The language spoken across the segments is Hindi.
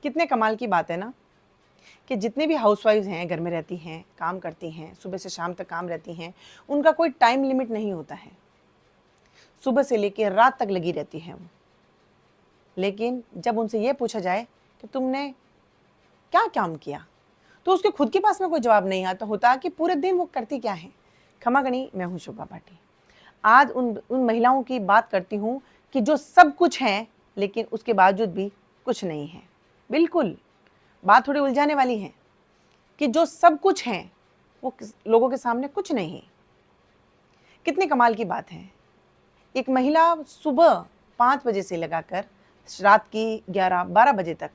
कितने कमाल की बात है ना कि जितने भी हाउसवाइफ्स हैं, घर में रहती हैं, काम करती हैं, सुबह से शाम तक काम रहती हैं, उनका कोई टाइम लिमिट नहीं होता है। सुबह से लेकर रात तक लगी रहती हैं वो। लेकिन जब उनसे ये पूछा जाए कि तुमने क्या काम किया, तो उसके खुद के पास में कोई जवाब नहीं आता होता कि पूरे दिन वो करती क्या है। क्षमा करी, मैं हूँ शोभा भाटी। आज उन महिलाओं की बात करती हूँ कि जो सब कुछ है लेकिन उसके बावजूद भी कुछ नहीं है। बिल्कुल, बात थोड़ी उलझाने वाली है कि जो सब कुछ है वो लोगों के सामने कुछ नहीं है। कितनी कमाल की बात है। एक महिला सुबह 5 बजे से लगाकर रात की 11-12 बजे तक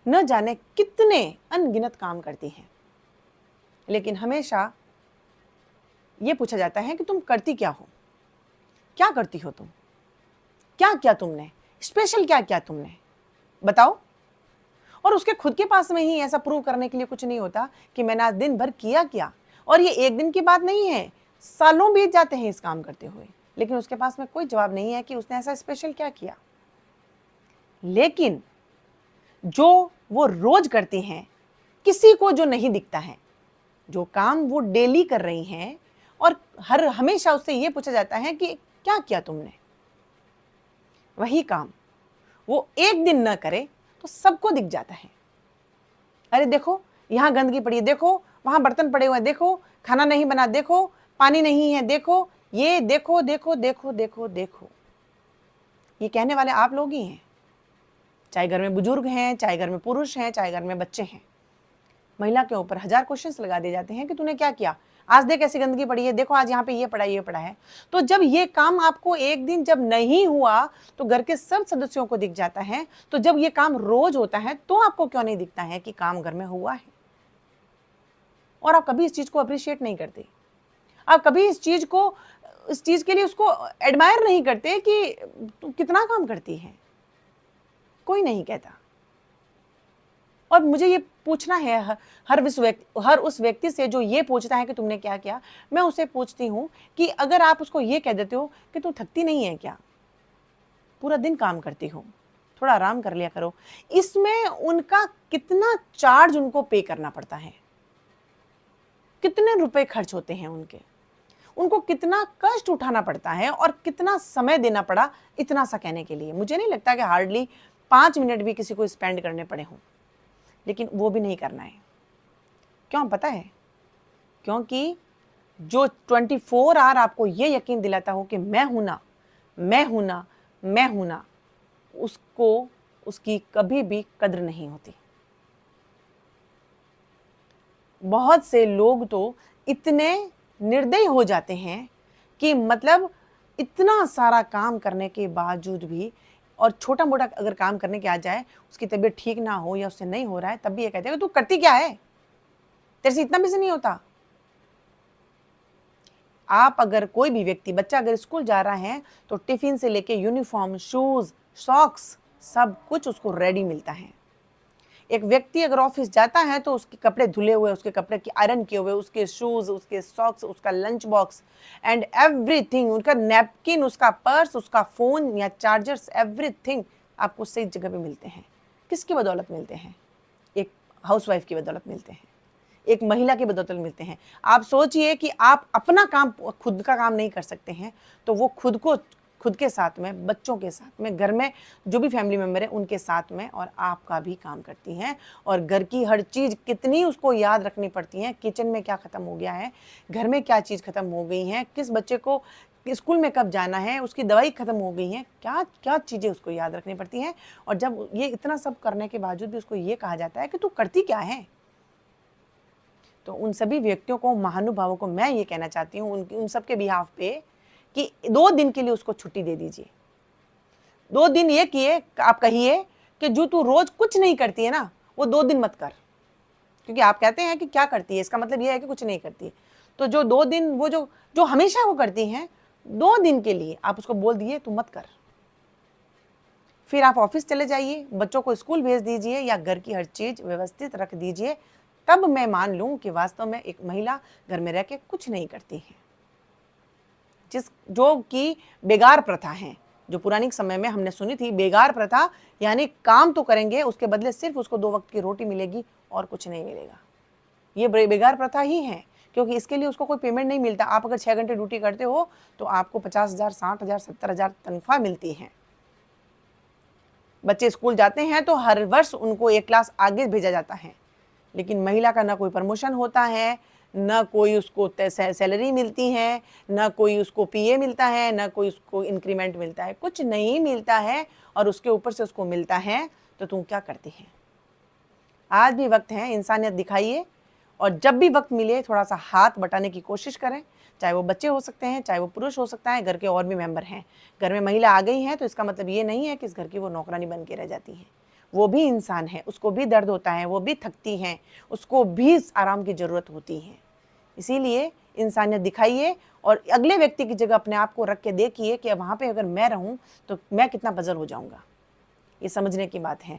न जाने कितने अनगिनत काम करती हैं, लेकिन हमेशा ये पूछा जाता है कि तुम करती क्या हो, क्या करती हो तुम, क्या किया तुमने, स्पेशल क्या किया तुमने, बताओ। और उसके खुद के पास में ही ऐसा प्रूव करने के लिए कुछ नहीं होता कि मैंने आज दिन भर किया क्या। और ये एक दिन की बात नहीं है, सालों बीत जाते हैं इस काम करते हुए, लेकिन उसके पास में कोई जवाब नहीं है कि उसने ऐसा स्पेशल क्या किया। लेकिन जो वो रोज करती हैं, किसी को जो नहीं दिखता है, जो काम वो डेली कर रही हैं, और हर हमेशा उससे ये पूछा जाता है कि क्या किया तुमने, वही काम वो एक दिन न करे तो सबको दिख जाता है। अरे देखो, यहाँ गंदगी पड़ी है, देखो वहां बर्तन पड़े हुए हैं, देखो खाना नहीं बना, देखो पानी नहीं है, देखो ये, देखो देखो देखो देखो देखो। ये कहने वाले आप लोग ही हैं, चाहे घर में बुजुर्ग हैं, चाहे घर में पुरुष हैं, चाहे घर में बच्चे हैं। महिला के ऊपर 1000 क्वेश्चंस लगा दिए जाते हैं कि तूने क्या किया, आज देख ऐसी गंदगी पड़ी है, देखो आज यहाँ पे ये पड़ा है। तो जब ये काम आपको एक दिन जब नहीं हुआ तो घर के सब सदस्यों को दिख जाता है, तो जब ये काम रोज होता है तो आपको क्यों नहीं दिखता है कि काम घर में हुआ है। और आप कभी इस चीज को अप्रिशिएट नहीं करते, आप कभी इस चीज के लिए उसको एडमायर नहीं करते कि तू कितना काम करती है। कोई नहीं कहता। और मुझे ये पूछना है हर उस व्यक्ति से जो ये पूछता है कि तुमने क्या किया। मैं उसे पूछती हूँ कि अगर आप उसको ये कह देते हो कि तू थकती नहीं है क्या, पूरा दिन काम करती हो, थोड़ा आराम कर लिया करो, इसमें उनका कितना चार्ज उनको पे करना पड़ता है, कितने रुपए खर्च होते हैं उनको कितना कष्ट उठाना पड़ता है और कितना समय देना पड़ा इतना सा कहने के लिए। मुझे नहीं लगता कि हार्डली 5 मिनट भी किसी को स्पेंड करने पड़े हों, लेकिन वो भी नहीं करना है। क्यों पता है? क्योंकि जो 24 आवर आपको ये यकीन दिलाता हो कि मैं हूं ना, मैं हूं ना, मैं हूं ना, उसको उसकी कभी भी कद्र नहीं होती। बहुत से लोग तो इतने निर्दयी हो जाते हैं कि मतलब इतना सारा काम करने के बावजूद भी, और छोटा मोटा अगर काम करने के आ जाए, उसकी तबीयत ठीक ना हो या उससे नहीं हो रहा है, तब भी ये कहते हैं कि तू करती क्या है, तेरे से इतना भी से नहीं होता। आप अगर कोई भी व्यक्ति, बच्चा अगर स्कूल जा रहा है तो टिफिन से लेके यूनिफॉर्म, शूज, सॉक्स, सब कुछ उसको रेडी मिलता है। एक व्यक्ति अगर ऑफिस जाता है तो उसके कपड़े धुले हुए, उसके कपड़े की आयरन किए हुए, उसके शूज, उसके सॉक्स, उसका लंच बॉक्स एंड एवरीथिंग, उनका नैपकिन, उसका पर्स, उसका फोन या चार्जर्स, एवरीथिंग आपको सही जगह पे मिलते हैं। किसकी बदौलत मिलते हैं? एक हाउसवाइफ की बदौलत मिलते हैं, एक महिला की बदौलत मिलते हैं। आप सोचिए कि आप अपना काम, खुद का काम नहीं कर सकते हैं, तो वो खुद के साथ में, बच्चों के साथ में, घर में जो भी फैमिली मेंबर है उनके साथ में, और आपका भी काम करती हैं। और घर की हर चीज़ कितनी उसको याद रखनी पड़ती है, किचन में क्या ख़त्म हो गया है, घर में क्या चीज़ ख़त्म हो गई है, किस बच्चे को स्कूल में कब जाना है, उसकी दवाई ख़त्म हो गई है, क्या क्या चीज़ें उसको याद रखनी पड़ती हैं। और जब ये इतना सब करने के बावजूद भी उसको ये कहा जाता है कि तू करती क्या है, तो उन सभी व्यक्तियों को, महानुभावों को मैं ये कहना चाहती हूँ उन सब के बिहाफ पे कि 2 दिन के लिए उसको छुट्टी दे दीजिए। 2 दिन ये किए, आप कहिए कि जो तू रोज कुछ नहीं करती है ना, वो 2 दिन मत कर, क्योंकि आप कहते हैं कि क्या करती है, इसका मतलब ये है कि कुछ नहीं करती है। तो जो 2 दिन, वो जो हमेशा वो करती हैं, 2 दिन के लिए आप उसको बोल दिए तू मत कर। फिर आप ऑफिस चले जाइए, बच्चों को स्कूल भेज दीजिए या घर की हर चीज व्यवस्थित रख दीजिए, तब मैं मान लूं कि वास्तव में एक महिला घर में रह के कुछ नहीं करती है। जो कि बेगार प्रथा है जो पुरानी समय में हमने सुनी थी, बेगार प्रथा, यानी काम तो करेंगे, उसके बदले सिर्फ उसको 2 वक्त की रोटी मिलेगी और कुछ नहीं मिलेगा। ये बेगार प्रथा ही है, क्योंकि इसके लिए उसको कोई पेमेंट नहीं मिलता। आप अगर 6 घंटे ड्यूटी करते हो तो आपको 50,000, 60,000, 70,000 तनख्वाह मिलती है। बच्चे स्कूल जाते हैं तो हर वर्ष उनको एक क्लास आगे भेजा जाता है, लेकिन महिला का ना कोई प्रमोशन होता है, ना कोई उसको सैलरी मिलती है, ना कोई उसको पीए मिलता है, ना कोई उसको इंक्रीमेंट मिलता है, कुछ नहीं मिलता है, और उसके ऊपर से उसको मिलता है तो तुम क्या करती हैं? आज भी वक्त है, इंसानियत दिखाइए, और जब भी वक्त मिले थोड़ा सा हाथ बटाने की कोशिश करें। चाहे वो बच्चे हो सकते हैं, चाहे वो पुरुष हो सकता है, घर के और भी मेंबर हैं। घर में महिला आ गई हैं तो इसका मतलब ये नहीं है कि इस घर की वो नौकरानी बन के रह जाती हैं। वो भी इंसान है, उसको भी दर्द होता है, वो भी थकती हैं, उसको भी आराम की ज़रूरत होती है। इसीलिए इंसानियत दिखाइए और अगले व्यक्ति की जगह अपने आप को रख के देखिए कि वहाँ पे अगर मैं रहूँ तो मैं कितना बज़ल हो जाऊँगा। ये समझने की बात है।